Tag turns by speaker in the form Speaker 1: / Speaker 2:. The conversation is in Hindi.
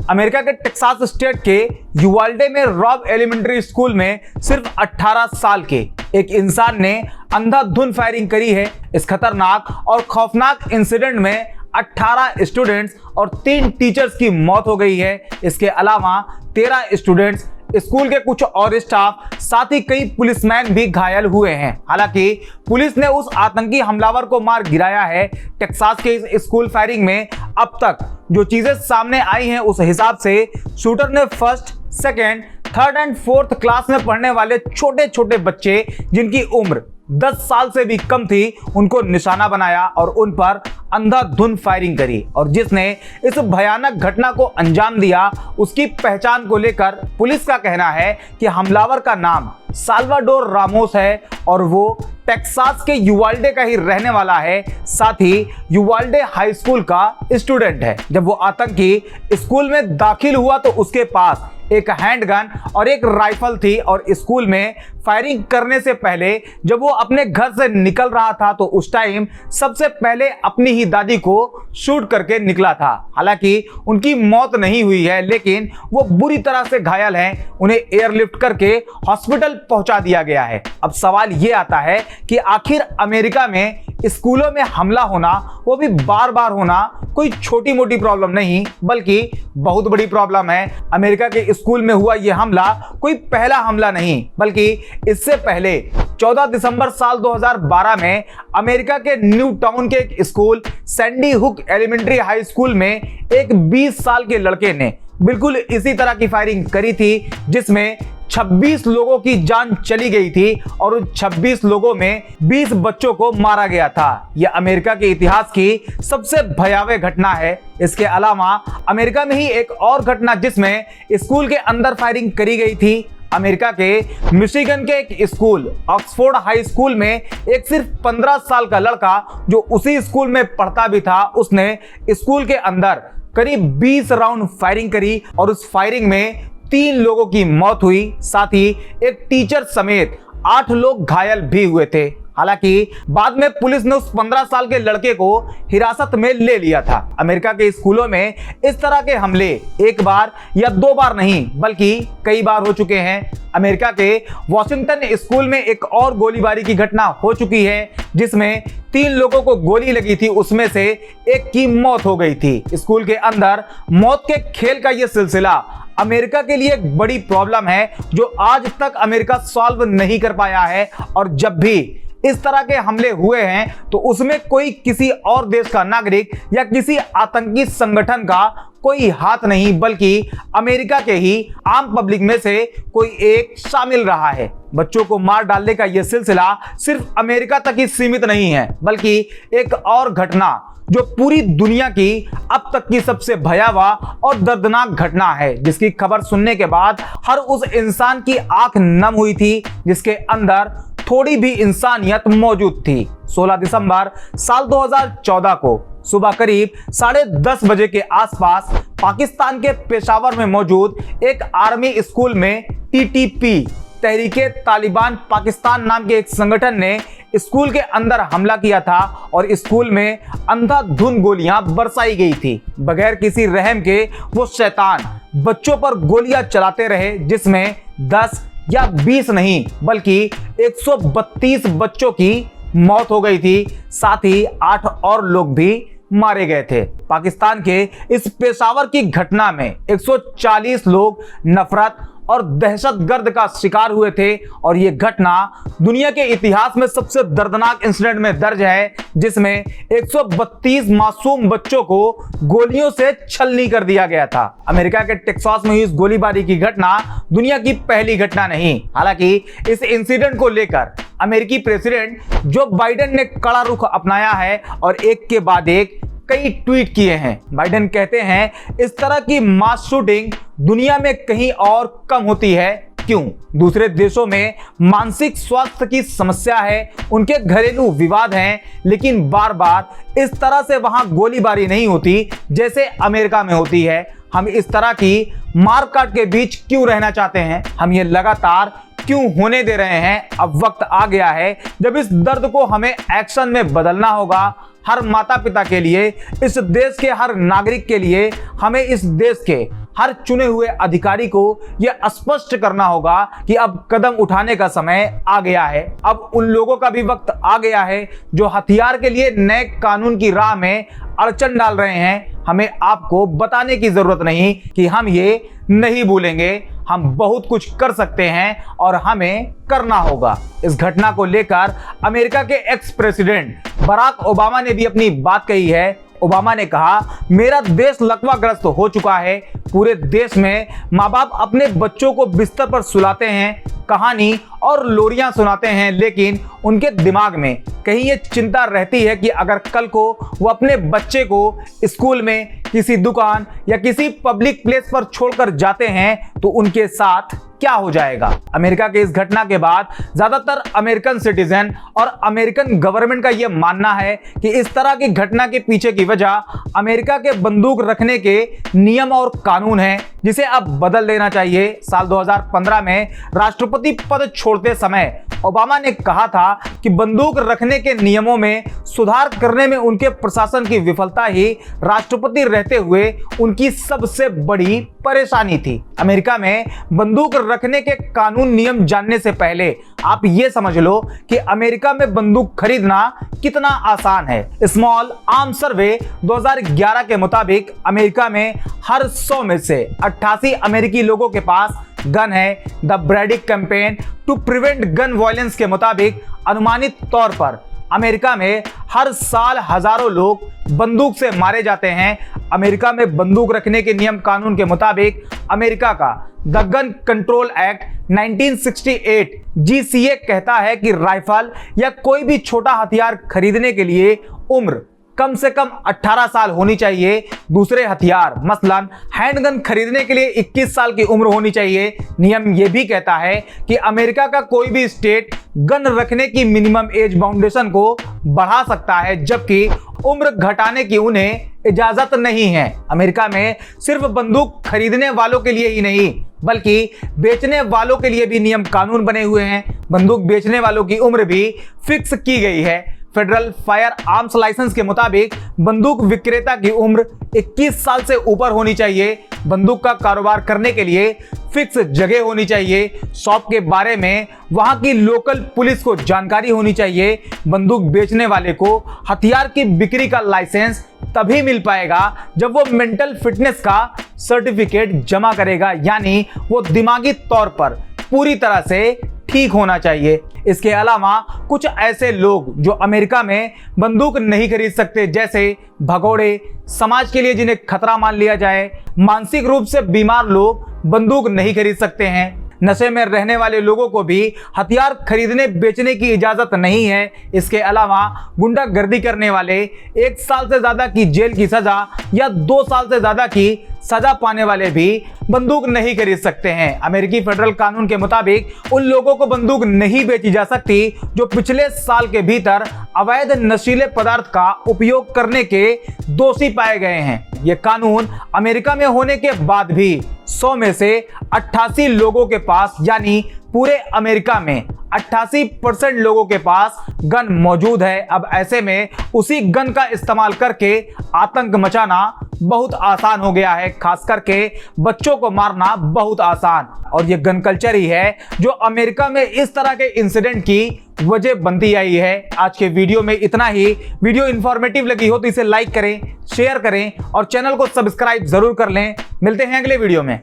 Speaker 1: अमेरिका के टेक्सास स्टेट के यूवाल्डे में रॉब एलिमेंट्री स्कूल में सिर्फ 18 साल के एक इंसान ने अंधाधुंध फायरिंग करी है। इस खतरनाक और खौफनाक इंसिडेंट में 18 स्टूडेंट्स और 3 टीचर्स की मौत हो गई है। इसके अलावा 13 स्टूडेंट्स, स्कूल के कुछ और स्टाफ, साथ ही कई पुलिसमैन भी घायल हुए हैं। हालांकि पुलिस ने उस आतंकी हमलावर को मार गिराया है। टेक्सास के इस स्कूल फायरिंग में अब तक जो चीजें सामने आई हैं उस हिसाब से शूटर ने first, second, third and fourth class में पढ़ने वाले छोटे छोटे बच्चे जिनकी उम्र 10 साल से भी कम थी उनको निशाना बनाया और उन पर अंधाधुंध फायरिंग करी। और जिसने इस भयानक घटना को अंजाम दिया उसकी पहचान को लेकर पुलिस का कहना है कि हमलावर का नाम साल्वाडोर रामोस है और वो टेक्सास के यूवाल्डे का ही रहने वाला है, साथ ही यूवाल्डे हाई स्कूल का स्टूडेंट है। जब वो आतंकी स्कूल में दाखिल हुआ तो उसके पास एक हैंडगन और एक राइफल थी और स्कूल में फायरिंग करने से पहले जब वो अपने घर से निकल रहा था तो उस टाइम सबसे पहले अपनी ही दादी को शूट करके निकला था। हालांकि उनकी मौत नहीं हुई है लेकिन वो बुरी तरह से घायल हैं। उन्हें एयरलिफ्ट करके हॉस्पिटल पहुंचा दिया गया है। अब सवाल ये आता है कि आखिर अमेरिका में स्कूलों में हमला होना, वो भी बार बार होना, कोई छोटी मोटी प्रॉब्लम नहीं बल्कि बहुत बड़ी प्रॉब्लम है। अमेरिका के स्कूल में हुआ यह हमला कोई पहला हमला नहीं बल्कि इससे पहले 14 दिसंबर साल 2012 में अमेरिका के न्यू टाउन के एक school Sandy Hook elementary high school में एक 20 साल के लड़के ने बिल्कुल इसी तरह की फायरिंग करी थी जिसमें 26 लोगों की जान चली गई थी और उन 26 लोगों में 20 बच्चों को मारा गया था। यह अमेरिका के इतिहास की सबसे भयावह घटना है। इसके अलावा अमेरिका में ही एक और घटना जिसमें स्कूल के अंदर फायरिंग करी गई थी। अमेरिका के मिशिगन के एक स्कूल ऑक्सफोर्ड हाई स्कूल में एक सिर्फ 15 साल का लड़का जो उसी स्कूल में पढ़ता भी था, उसने स्कूल के अंदर करीब 20 राउंड फायरिंग करी और उस फायरिंग में 3 लोगों की मौत हुई, साथ ही एक टीचर समेत 8 लोग घायल भी हुए थे। हालांकि बाद में पुलिस ने उस 15 साल के लड़के को हिरासत में ले लिया था। अमेरिका के स्कूलों में इस तरह के हमले एक बार या 2 बार नहीं बल्कि कई बार हो चुके हैं। अमेरिका के वॉशिंगटन स्कूल में एक और गोलीबारी की घटना हो चुकी है जिसमें 3 लोगों को गोली लगी थी, उसमें से एक की मौत हो गई थी। स्कूल के अंदर मौत के खेल का यह सिलसिला अमेरिका के लिए एक बड़ी प्रॉब्लम है जो आज तक अमेरिका सॉल्व नहीं कर पाया है। और जब भी इस तरह के हमले हुए हैं तो उसमें कोई किसी और देश का नागरिक या किसी आतंकी संगठन का कोई हाथ नहीं बल्कि अमेरिका के ही आम पब्लिक में से कोई एक शामिल रहा है। बच्चों को मार डालने का यह सिलसिला सिर्फ अमेरिका तक ही सीमित नहीं है बल्कि एक और घटना जो पूरी दुनिया की अब तक की सबसे भयावह और दर्दनाक घटना है जिसकी खबर सुनने के बाद हर उस इंसान की आंख नम हुई थी जिसके अंदर थोड़ी भी इंसानियत मौजूद थी। 16 दिसंबर साल 2014 को सुबह करीब 10:30 बजे के आसपास पाकिस्तान के पेशावर में मौजूद एक आर्मी स्कूल में टीटीपी तहरीके तालिबान पाकिस्तान नाम के एक संगठन ने स्कूल के अंदर हमला किया था और स्कूल में अंधाधुंध गोलियां बरसाई गई थी। बगैर किसी रहम के वो शैतान बच्चों पर गोलियां चलाते रहे जिसमें 10 या 20 नहीं बल्कि 132 बच्चों की मौत हो गई थी, साथ ही 8 और लोग भी मारे गए थे। पाकिस्तान के इस पेशावर की घटना में 140 लोग नफरत और दहशतगर्द का शिकार हुए थे और ये घटना दुनिया के इतिहास में सबसे दर्दनाक इंसिडेंट में दर्ज है जिसमें 132 मासूम बच्चों को गोलियों से छलनी कर दिया गया था। अमेरिका के टेक्सास में हुई इस गोलीबारी की घटना दुनिया की पहली घटना नहीं। हालांकि इस इंसिडेंट को लेकर अमेरिकी प्रेसिडेंट जो बाइडेन ने कड़ा रुख अपनाया है और एक के बाद एक कई ट्वीट किए हैं। बाइडेन कहते हैं इस तरह की मास शूटिंग दुनिया में कहीं और कम होती है। क्यों? दूसरे देशों में मानसिक स्वास्थ्य की समस्या है, उनके घरेलू विवाद हैं, लेकिन बार बार इस तरह से वहां गोलीबारी नहीं होती जैसे अमेरिका में होती है। हम इस तरह की मारकाट के बीच क्यों रहना चाहते हैं? हम ये लगातार क्यों होने दे रहे हैं? अब वक्त आ गया है जब इस दर्द को हमें एक्शन में बदलना होगा। हर माता पिता के लिए, इस देश के हर नागरिक के लिए हमें इस देश के हर चुने हुए अधिकारी को यह स्पष्ट करना होगा कि अब कदम उठाने का समय आ गया है। अब उन लोगों का भी वक्त आ गया है जो हथियार के लिए नए कानून की राह में अड़चन डाल रहे हैं। हमें आपको बताने की जरूरत नहीं कि हम ये नहीं भूलेंगे। हम बहुत कुछ कर सकते हैं और हमें करना होगा। इस घटना को लेकर अमेरिका के एक्स प्रेसिडेंट बराक ओबामा ने भी अपनी बात कही है। ओबामा ने कहा, मेरा देश लकवाग्रस्त हो चुका है। पूरे देश में माँ बाप अपने बच्चों को बिस्तर पर सुलाते हैं, कहानी और लोरियां सुनाते हैं, लेकिन उनके दिमाग में कहीं ये चिंता रहती है कि अगर कल को वो अपने बच्चे को स्कूल में, किसी दुकान या किसी पब्लिक प्लेस पर छोड़कर जाते हैं तो उनके साथ क्या हो जाएगा। अमेरिका के इस घटना के बाद ज्यादातर अमेरिकन सिटीजन और अमेरिकन गवर्नमेंट का यह मानना है कि इस तरह की घटना के पीछे की वजह अमेरिका के बंदूक रखने के नियम और कानून है, जिसे अब बदल देना चाहिए। साल 2015 में राष्ट्रपति पद छोड़ते समय ओबामा ने कहा था कि बंदूक रखने के नियमों में सुधार करने में उनके प्रशासन की विफलता ही राष्ट्रपति रहते हुए उनकी सबसे बड़ी परेशानी थी। अमेरिका में बंदूक रखने के कानून नियम जानने से पहले आप ये समझ लो कि अमेरिका में बंदूक खरीदना कितना आसान है। स्मॉल आर्म्स सर्वे 2011 के मुताबिक अमेरिका में हर 100 में से 88 अमेरिकी लोगों के पास गन है। The Brady campaign to prevent gun violence के मुताबिक अनुमानित तौर पर अमेरिका में हर साल हजारों लोग बंदूक से मारे जाते हैं। अमेरिका में बंदूक रखने के नियम कानून के मुताबिक अमेरिका का the gun control act 1968 GCA कहता है कि राइफल या कोई भी छोटा हथियार खरीदने के लिए उम्र कम से कम 18 साल होनी चाहिए। दूसरे हथियार मसलन हैंडगन खरीदने के लिए 21 साल की उम्र होनी चाहिए। नियम यह भी कहता है कि अमेरिका का कोई भी स्टेट गन रखने की मिनिमम एज बाउंडेशन को बढ़ा सकता है, जबकि उम्र घटाने की उन्हें इजाजत नहीं है। अमेरिका में सिर्फ बंदूक खरीदने वालों के लिए ही नहीं बल्कि बेचने वालों के लिए भी नियम कानून बने हुए हैं। बंदूक बेचने वालों की उम्र भी फिक्स की गई है। फेडरल फायर आर्म्स लाइसेंस के मुताबिक बंदूक विक्रेता की उम्र 21 साल से ऊपर होनी चाहिए। बंदूक का कारोबार करने के लिए फिक्स जगह होनी चाहिए। शॉप के बारे में वहां की लोकल पुलिस को जानकारी होनी चाहिए। बंदूक बेचने वाले को हथियार की बिक्री का लाइसेंस तभी मिल पाएगा जब वो मेंटल फिटनेस का सर्टिफिकेट जमा करेगा, यानी वो दिमागी तौर पर पूरी तरह से ठीक होना चाहिए। इसके अलावा कुछ ऐसे लोग जो अमेरिका में बंदूक नहीं खरीद सकते, जैसे भगोड़े, समाज के लिए जिन्हें खतरा मान लिया जाए, मानसिक रूप से बीमार लोग बंदूक नहीं खरीद सकते हैं। नशे में रहने वाले लोगों को भी हथियार खरीदने बेचने की इजाजत नहीं है। इसके अलावा गुंडागर्दी करने वाले, 1 साल से ज्यादा की जेल की सजा या 2 साल से ज्यादा की सजा पाने वाले भी बंदूक नहीं खरीद सकते हैं। अमेरिकी फेडरल कानून के मुताबिक उन लोगों को बंदूक नहीं बेची जा सकती जो पिछले साल के भीतर अवैध नशीले पदार्थ का उपयोग करने के दोषी पाए गए हैं। ये कानून अमेरिका में होने के बाद भी 100 में से 88 लोगों के पास, यानी पूरे अमेरिका में 88% लोगों के पास गन मौजूद है। अब ऐसे में उसी गन का इस्तेमाल करके आतंक मचाना बहुत आसान हो गया है, खास करके बच्चों को मारना बहुत आसान। और ये गन कल्चर ही है जो अमेरिका में इस तरह के इंसिडेंट की वजह बनती आई है। आज के वीडियो में इतना ही। वीडियो इंफॉर्मेटिव लगी हो तो इसे लाइक करें, शेयर करें और चैनल को सब्सक्राइब जरूर कर लें। मिलते हैं अगले वीडियो में।